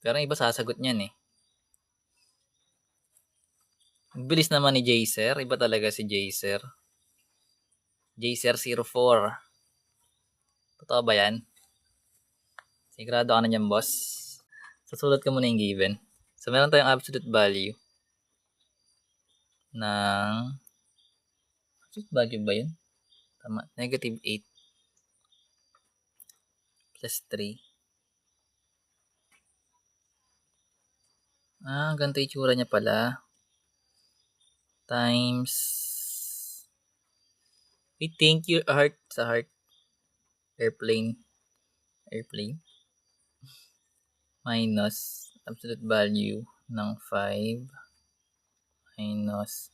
Pero ang iba sasagot niyan eh. Ang bilis naman ni Jacer. Iba talaga si Jacer. Jacer 04. Totoo ba yan? Sigurado ka na dyan, boss. Susulat ka muna yung given. So, meron tayong absolute value ng... Absolute value ba yun? Tama. Negative 8 plus 3. Ganito yung tsura niya pala. Times... Wait, thank you, heart. Sa heart. Airplane. Minus absolute value ng 5 minus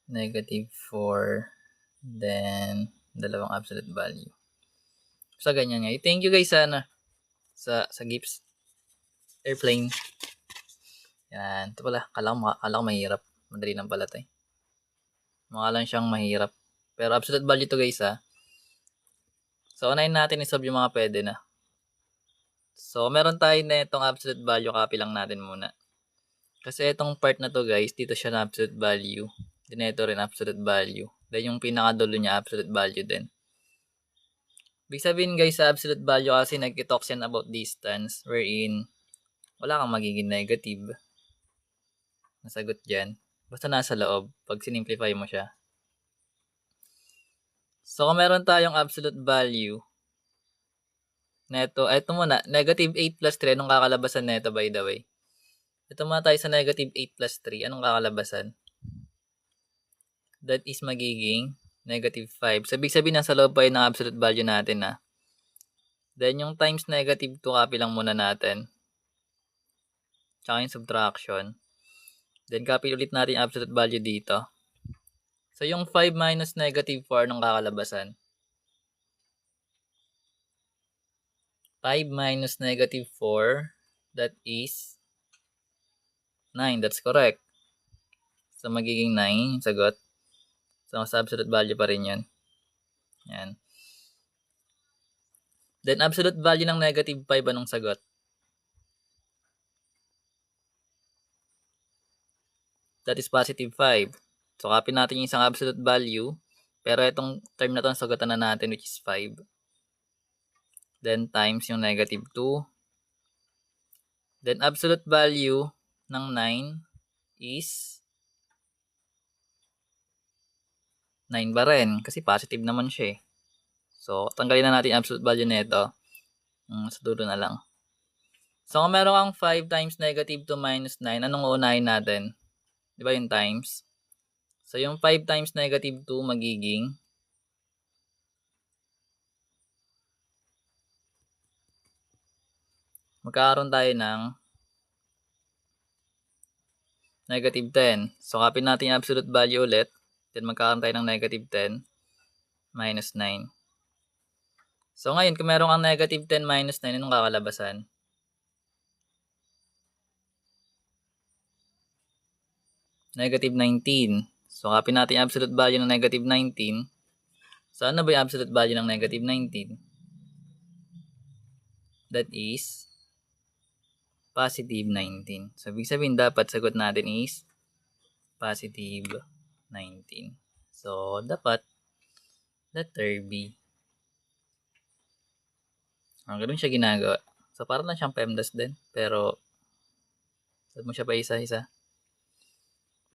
negative 4 then dalawang absolute value. So ganyan nga. Thank you guys sa gifts. Airplane. Yan. Ito pala. Kala ko mahirap. Madali lang pala ito eh. Mukha lang siyang mahirap. Pero absolute value to guys ha. So unahin natin isolve yung mga pwede na. So meron tayo na itong absolute value. Copy lang natin muna. Kasi itong part na to guys, dito siya na absolute value. Then ito rin absolute value. Then yung pinakadulo niya absolute value din. Ibig sabihin guys sa absolute value kasi nag-talks yan about distance wherein wala kang magiging negative. Nasagot dyan. Basta nasa loob pag sinimplify mo siya. So kung meron tayong absolute value neto, ito muna, negative 8 plus 3, anong kakalabasan neto by the way? Ito muna tayo sa negative 8 plus 3. Anong kakalabasan? That is magiging negative 5. So, ibig sabihin nasa loob pa yun ng absolute value natin ha. Then, yung times negative 2, copy lang muna natin. Tsaka yung subtraction. Then, copy ulit natin yung absolute value dito. So, yung 5 minus negative 4, anong kakalabasan? 5 minus negative 4, that is 9. That's correct. So, magiging 9 yung sagot. So, sa absolute value pa rin yun. Yan. Then, absolute value ng negative 5, anong sagot? That is positive 5. So, copy natin yung isang absolute value. Pero itong term na to, sagutan na natin, which is 5. Then, times yung negative 2. Then, absolute value ng 9 is 9 ba rin? Kasi positive naman siya eh. So, tanggalin na natin yung absolute value nito. Sa dulo na lang. So, kung meron kang 5 times negative 2 minus 9, anong uunahin natin? Di ba yung times? So, yung 5 times negative 2 magiging magkakaroon tayo ng negative 10. So, copy natin yung absolute value ulit. Then, magkakaroon tayo ng negative 10 minus 9. So, ngayon, kung meron kang negative 10 minus 9, anong kakalabasan? Negative 19. So, copy natin yung absolute value ng negative 19. So, ano ba yung absolute value ng negative 19? That is positive 19. So, ibig sabihin dapat sagot natin is positive 19. So, dapat letter B. Ganun siya ginagawa. So, parang lang siyang PEMDAS din. Pero, sabi mo siya pa isa-isa.